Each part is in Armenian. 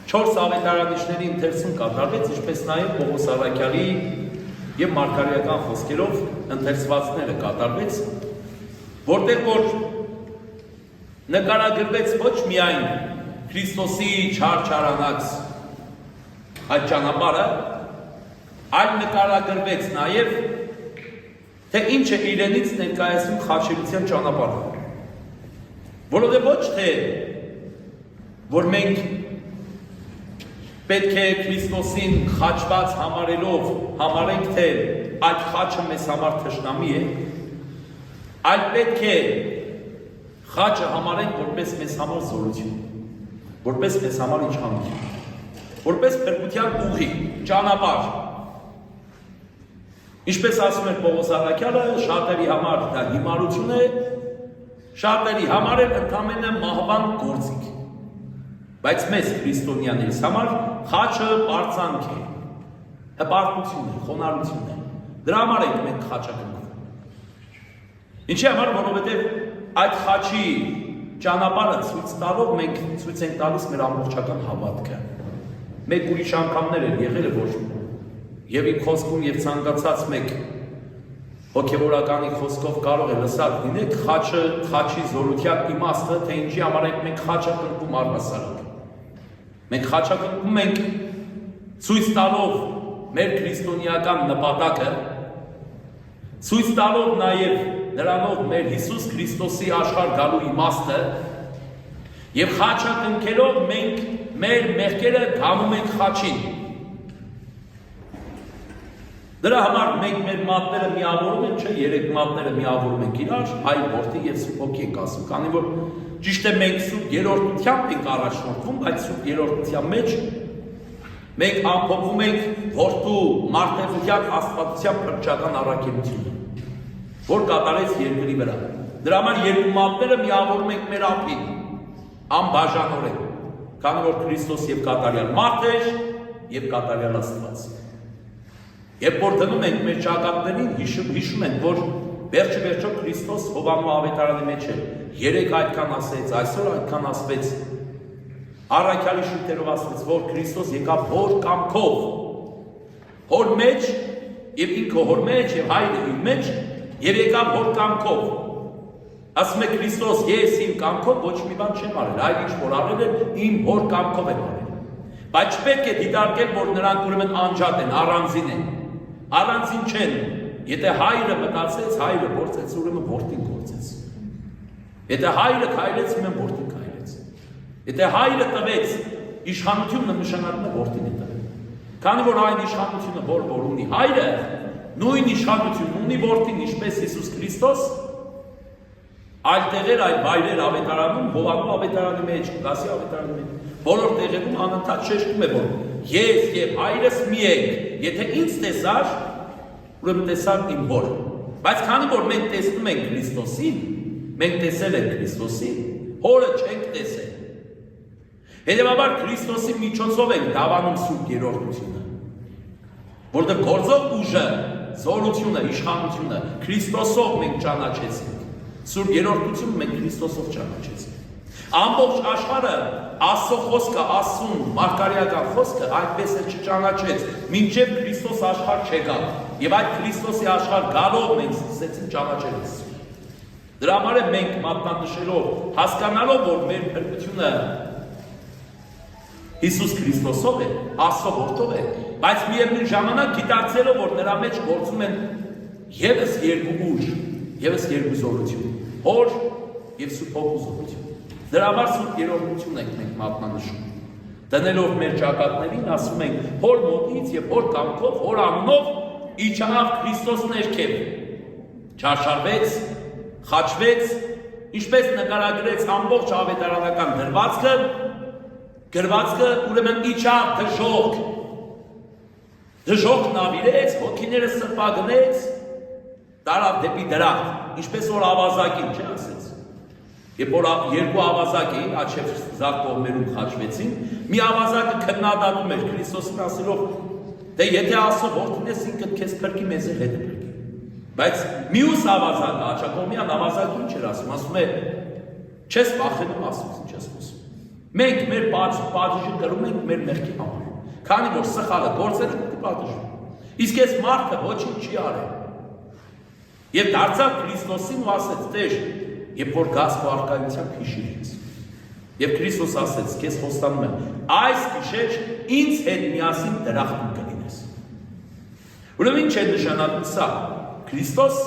4 ավետարանիչների ընթերցում կատարվեց, ինչպես նաև Պողոս Առաքյալի եւ մարգարեական խոսքերով ընթերցվածները կատարվեց, որտեղ որ նկարագրվեց ոչ միայն Քրիստոսի չարչարանած այդ ճանապարհը, այլ նկարագրվեց նաև թե ինչ է իրենից ներկայացնում խաչելության ճանապարհը։ Որովհետև ոչ թե որ մենք պետք է Քրիստոսին խաչված համարելով համարենք թե այդ խաչը մեզ համար թշնամի է, այլ պետք է խաչը համարենք որպես մեզ համար զորություն, որպես մեզ համար իշխանություն, որպես փրկության ուղի, ճանապարհ։ Ինչպես ասում էր Պողոս Առաքյալը, շատերի համար դա հիմարություն է, շատերի համար էլ ընդամենը մահվան գործիք։ Բայց մեզ քրիստոնյաներիս համար խաչը պարծանք է, հպարտություն է, խոնարհություն է։ Դրա համար ենք մենք խաչակնքում։ Ինչի համար, որովհետև այդ խաչի ճանապարհը ցույց տալով մենք ցույց ենք տալիս մեր ամբողջական հավատքը։ Մեկ ուրիշ անգամներ էր եղել որ եւ իմ խոսքում եւ ցանկացած մեկ հոգեվորականի խոսքով կարող է լսած լինեք խաչի զորության իմաստը, թե ինչի համար ենք մենք խաչակնքում առհասարակ։ Մենք խաչակնքում ենք ցույց տալով մեր քրիստոնեական նպատակը, ցույց տալով նաեւ նրանով մեր Հիսուս Քրիստոսի աշխարհ գալու իմաստը եւ խաչակնքելով մենք մեր մեղքերը գանում ենք խաչին։ Դրա համար մենք մեր մատները միավորում ենք, չէ, 3 մատները միավորում ենք իրար, Հայր, Որդի եւ Սուրբ Հոգի ենք ասում, քանի որ ճիշտ է մենք Սուրբ Երրորդությամբ ենք առաջնորդվում, բայց Սուրբ Երրորդության մեջ մենք ամփոփում ենք Որդու մարտերության աստվածության փրկչական առաքելությունը, որ կատարեց երկրի վրա։ Դրա համար 2 մատները միավորում ենք մեր ափին, անբաժանորեն, քանի որ Քրիստոս եւ կատարյալ մարդ էր եւ կատարյալ Աստված։ Երբ որ դնում ենք մեր ճակատներին, հիշում ենք, որ վերջը Քրիստոս Հովանու ավետարանի մեջ է 3 այդքան ասեց, այսօր այդքան ասվեց, Առաքյալի շուրթերով ասվեց, որ Քրիստոս եկավ հոր կամքով, հոր մեջ եւ ինքը հոր մեջ եւ Հայրը իր մեջ եւ եկավ հոր կամքով։ Ասում է Քրիստոս, ես իմ կամքով ոչ մի բան չեմ արել, այլ ինչ որ արել եմ իմ հոր կամքով եմ արել։ Բայց չպետք է դիտարկել, որ նրանք ուրեմն անջատ են, առանձին են։ Առանձին չեն, եթե Հայրը մտածեց, Հայրը գործեց, ուրեմն Որդին գործեց։ Եթե Հայրը քայլեց, ուրեմն Որդին քայլեց։ Եթե Հայրը տվեց իշխանությունը, նշանակում է Որդին է տվել։ Քանի որ այն իշխանությունը, որ ունի Հայրը, նույն իշխանությունն ունի Որդին, ինչպես Հիսուս Քրիստոս, այլ տեղեր, այլ վայրեր ավետարանում, Հովանու ավետարանի մեջ, Լուկասի ավետարանի մեջ, բոլոր տեղերում անընդհատ շեշտում է, որ ես եւ Հայրս մի ենք, եթե ինձ տեսար, ուրեմն տեսար իմ Հորը։ Բայց քանի որ մենք տեսնում ենք Քրիստոսին, մենք տեսել ենք Քրիստոսին, Հորը չենք տեսել։ Հետևաբար Քրիստոսի միջոցով ենք դավանում Սուրբ Երրորդությունը, որտեղ գործող ուժը, զորությունը, իշխանությունը Քրիստոսով մենք ճանաչեցինք։ Սուրբ Երրորդությունը մենք Քրիստոսով ճանաչեցինք։ Ամբողջ աշխարհը Աստծո խոսքը, Աստծուն մարգարեական խոսքը այդպես էլ չճանաչեց, մինչև Քրիստոս աշխարհ չեկավ։ Եվ այդ Քրիստոսի աշխարհ գալով մենք սկսեցինք ճանաչել Աստծուն։ Դրա համար է մենք մատնանշելով, հասկանալով, որ մեր փրկությունը Հիսուս Քրիստոսով է, Աստծո որդով է, բայց միևնույն ժամանակ գիտակցելով, որ նրա մեջ գործում են եւս 2 ուժ, եւս 2 զորություն, Հոր եւ Սուրբ Հոգու զորություն։ Դրա համար Սուրբ Երրորդություն ենք մենք մատնանշում։ Դնելով մեր ճակատներին, ասում ենք Հոր մոտից եւ Հոր կամքով, Հոր անունով իջավ Քրիստոս ներքև։ Չարչարվեց, խաչվեց, ինչպես նկարագրեց ամբողջ ավետարանական գրվածքը ուրեմն իջավ դժոխք։ Դժոխք նավիրեց, հոգիները սրբագնեց, տարավ դեպի դրախտ, ինչպես որ ավազակին չէ ասեց։ Երբ որ 2 ավազակի աջ եւ ձախ կողմերում խաչվեցին, մի ավազակը քննադատում էր Քրիստոսին ասելով, դե եթե Աստծո որդին ես, ինքդ քեզ փրկի, մեզ էլ հետ փրկի։ Բայց մյուս ավազակը, աջակողմյան ավազակը ինչ էր ասում է, չես վախենում Աստծուց, ինչ ես խոսում։ Մենք մեր պատիժը կրում ենք մեր մեղքի համար։ Քանի որ սխալը գործել է պատիժը։ Իսկ այս մարդը ոչինչ չի արել։ Եվ դարձավ Քրիստոսին ու ասեց. «Տեր, երբ որ գաս քո առկայությամբ հիշիր ինձ»։ Եվ Քրիստոս ասեց. «Քեզ խոստանում եմ, այս գիշեր ինձ հետ միասին դրախտում կլինես»։ Ուրեմն ինչ է նշանակում սա։ Քրիստոս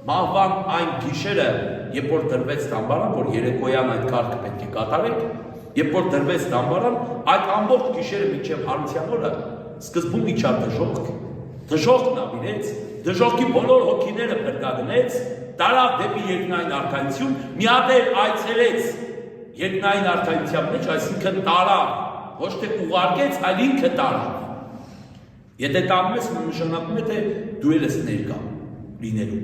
մահվան այն գիշերը, երբ որ դրվեց դամբարան, որ երեկոյան այդ կարգը պետք է կատարենք, երբ որ դրվեց դամբարան, այդ ամբողջ գիշերը մինչև հարության օրը սկզբում իջավ դժոխք, դժոխքն ավիրեց, դժոխքի բոլոր հոգիները փրկագնեց, տարավ դեպի երկնային արքայություն, մի հատ էլ այցելեց երկնային արքայության մեջ, այսինքն տարավ, ոչ թե ուղարկեց, այլ ինքը տարավ։ Եթե տանում ես, նշանակում է, թե դու ես ներկա լինելու։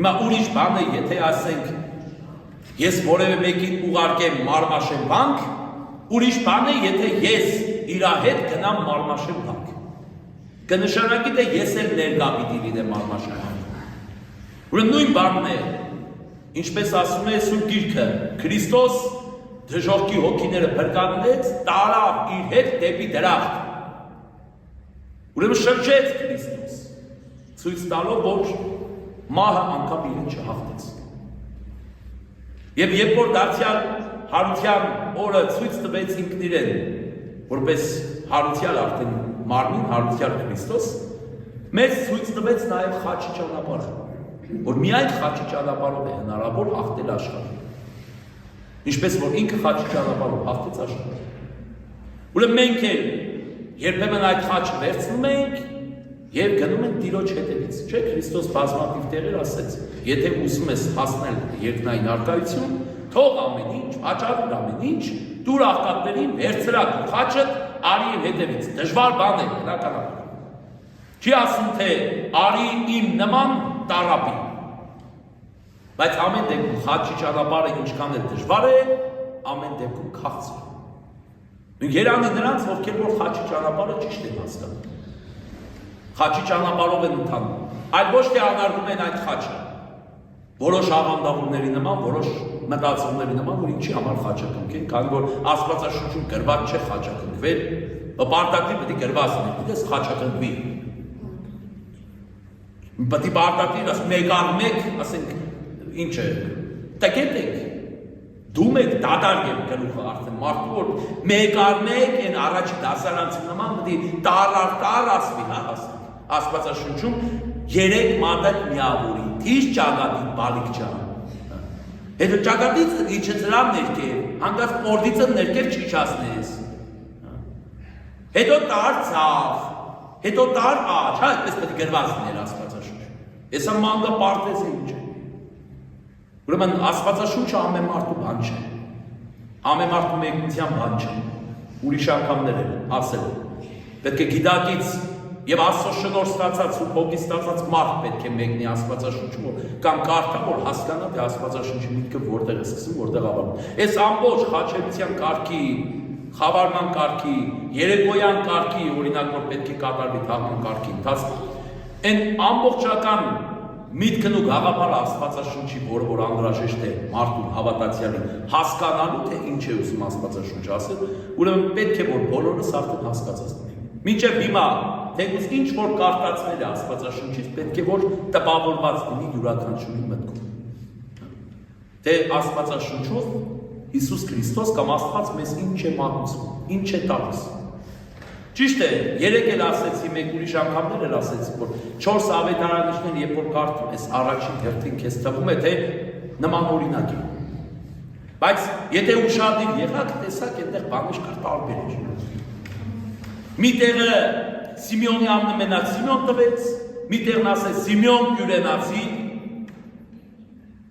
Հիմա ուրիշ բան է, եթե ասենք, ես որևէ մեկին ուղարկեմ Մարմաշեն վանք, ուրիշ բան է, եթե ես իրա հետ գնամ Մարմաշեն վանք։ Կնշանակի, թե ես էլ ներկա պիտի լինեմ Մարմաշեն վանք։ Ուրեմն նույն բանն է, ինչպես ասում է Սուրբ Գիրքը, Քրիստոս դժոխքի հոգիները փրկագնեց, տարավ իր հետ դեպի դրախտ։ Ուրեմն շրջեց Քրիստոս, ցույց տալով, որ մահը անգամ իրեն չհաղթեց։ Եվ երբ որ դարձյալ հարության օրը ցույց տվեց ինքն իրեն, որպես հարության արդեն մարմին, հարության Քրիստոս, մեզ ցույց տվեց նաև խաչի ճանապարհը, որ միայն խաչի ճանապարհով է հնարավոր հաղթել աշխարհը։ Ինչպես որ ինքը խաչի ճանապարհով հաղթեց աշխարհը։ Ուրեմն մենք էլ երբեմն այդ խաչը վերցնում ենք եւ գնում ենք Տիրոջ հետևից։ Չէ՞, Քրիստոս բազմաթիվ տեղեր ասեց. եթե ուզում ես հասնել երկնային առկայություն, թող ամեն ինչ, վաճառ ամեն ինչ, դուր աղքատներին վերցրա քո խաչը, արի հետևից։ Դժվար բան է, բնականաբար։ Չի ասում թե արի իմ նման տարապի։ Բայց ամեն դեպքում խաչի ճանապարհը ինչքան էլ դժվար է, ամեն դեպքում քաղցր։ Երանի նրանց, ովքեր որ խաչի ճանապարհը ճիշտ են հասկանում։ Խաչի ճանապարհով են ընթանում, այլ ոչ թե անարգում են այդ խաչը։ Որոշ աղանդավորների նման, որոշ մտածողների նման, որ ինչի համար խաչակնք են, քանի որ Աստվածաշնչում գրված չէ խաչակնքվել, պարտադիր պետք է գրված լինի, դες խաչակնքվի։ Պետք է պարտադիր աս մեկ առ մեկ, ասենք, ինչ է, տկետեք, դու մեկ դադար եմ գլուխը արդեն մարդու որ մեկ առ մեկ են առաջի դասարանցի նման պետք է տար ասվի, հա, ասենք։ Աստվածաշնչում 3 մատը միավորի, թիշ ճակատի բալիկ ջան։ Հետո ճակատից իջեցրավ ներքև, հանգած պորդիցը ներքև չիջացնես։ Հետո տար ցավ, հետո տար աջ, հա, այդպես պետք է գրված լիներ Աստվածաշունչում։ Հեսա մանգա պարտեզ է ինչ է։ Ուրեմն Աստվածաշունչը ամեն մարդու բան չէ։ Ամեն մարդու մեկնության բան չէ։ Ուրիշ անգամներ էլ ասել։ Պետք է գիտակից եւ Աստծո շնորհ ստացած ու փոքր ստացած մարդ պետք է մեկնի Աստվածաշունչում կամ կարդա որ հասկանա թե Աստվածաշունչի միտքը որտեղ է սկսում, որտեղ ավարտվում։ Այս ամբողջ խաչելիության կարգի, խավարման կարգի, երեկոյան կարգի, օրինակ որ պետք է կատարվի թաղման կարգի ընթացքում, այն ամբողջական միտքն ու գաղափարը Աստվածաշունչի, որ անհրաժեշտ է մարդու հավատացյալին հասկանալու թե ինչ է ուզում Աստվածաշունչը ասել, ուրեմն պետք է որ բոլորս արդեն հասկացած լինենք։ Մինչև հիմա թեկուզ ինչ որ կարտացվել է Աստվածաշունչից, պետք է որ տպավորված լինի յուրաքանչյուրի մտքում։ Թե Աստվածաշունչով Հիսուս Քրիստոս կամ Աստված մեզ ինչ է մատուցում, ինչ է տալիս։ Ճիշտ է, երեք էլ ասեցի, մեկ ուրիշ անգամներ էլ ասեցի, որ 4 ավետարանիչներ երբ որ կարդում ես առաջին հերթին քեզ թվում է թե նման օրինակ է։ Բայց եթե ուշադիր եղաք, տեսաք այդտեղ բաներ կար տարբեր։ Մի տեղը Սիմեոնի անունը մենակ Սիմեոն տվեց, մի տեղն ասեց Սիմեոն Կյուրենացի,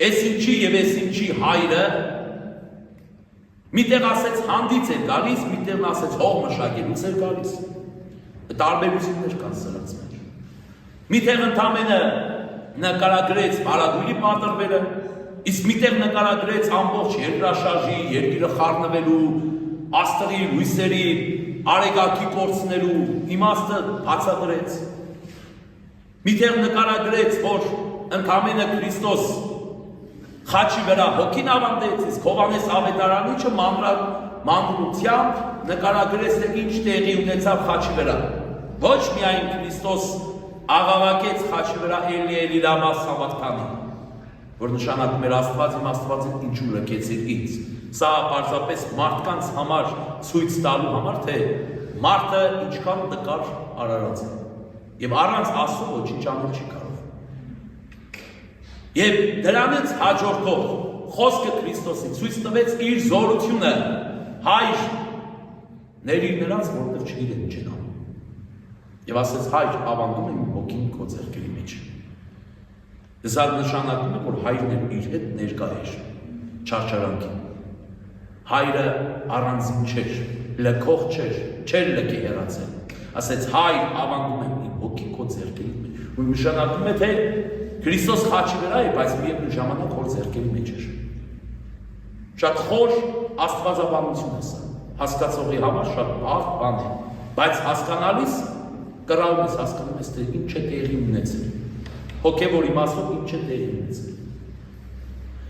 էս ինչի եւ էս ինչի հայրը, մի տեղ ասեց հանդից էր գալիս, մի տեղն ասեց հող մշակելուց էր գալիս, տարբերություններ կան սրանց մեջ։ Մի տեղ ընդամենը նկարագրեց Մարագույրի պատրվելը, իսկ մի տեղ նկարագրեց ամբողջ երկրաշարժի, երկիրը խառնվելու, աստղի, լույսերի, արեգակի կորցնելու իմաստը բացատրեց։ Մի տեղ նկարագրեց, որ ընդամենը Քրիստոս խաչի վրա հոգին ավանդեց, իսկ Հովհաննես ավետարանիչը մանրությամբ նկարագրեց, թե ինչ տեղի ունեցավ խաչի վրա։ Ոչ միայն Քրիստոս աղաղակեց խաչի վրա Էլի լամա սաբախթանի, որ նշանակում էր Աստված իմ Աստվածին ինչու լքեցիր ինձ։ Սա պարզապես մարդկանց համար ցույց տալու համար, թե մարդը ինչքան տկար արարած է։ Եվ առանց Աստծո ոչինչ անել չի կարող։ Եվ դրանից հաջորդող խոսքը Քրիստոսի ցույց տվեց իր զորությունը, հայր, ներիր նրանց, որտեղ չգիտեն ինչ են անում։ Եվ ասեց, հայր, ավանդում եմ հոգին քո ձեռքերի մեջ։ Սա նշանակում է, որ հայրն իր հետ ներկա էր չարչարանքին։ Հայրը առանձին չէր, լքող չէր լքի հեռացել։ Ասեց, հայր, ավանդում եմ իմ հոգին քո ձեռքերի մեջ։ Ու նշանակում է, թե Քրիստոս խաչի վրա է, բայց միևնույն ժամանակ հոր ձեռքերի մեջ էր։ Շատ խոր աստվածաբանություն է սա, հասկացողի համար շատ բարդ բան է, բայց հասկանալիս կրալում ես, հասկանում ես, թե ինչ է տեղի ունեցել, հոգևոր իմաստով ինչ է տեղի ունեցել։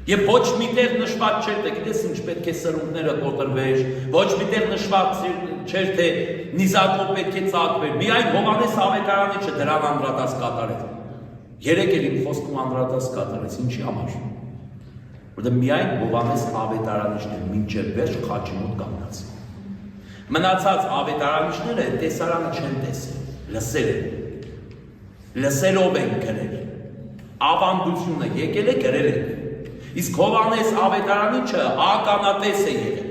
Եվ ոչ միտեղ նշված չէր, թե գիտես ինչ պետք է սրունքները կոտրվեր, ոչ միտեղ նշված չէր, թե նիզակով պետք է ծագվեր, միայն Հովհաննես ավետարանը դրան անդրադարձ կատարեց։ Երեք էլ իմ խոսքում անդրադարձ կատարեց, ինչի համար։ Որտեղ միայն Հովհաննես ավետարանիչներ մինչև վերջ խաչի մոտ կանգնած։ Մնացած ավետարանիչները տեսարանը չեն տեսել, լսել են։ Լսելով են գրել։ Ավանդությունը եկել է գրել է։ Իսկ Հովհաննես ավետարանիչը ականատես է եղել։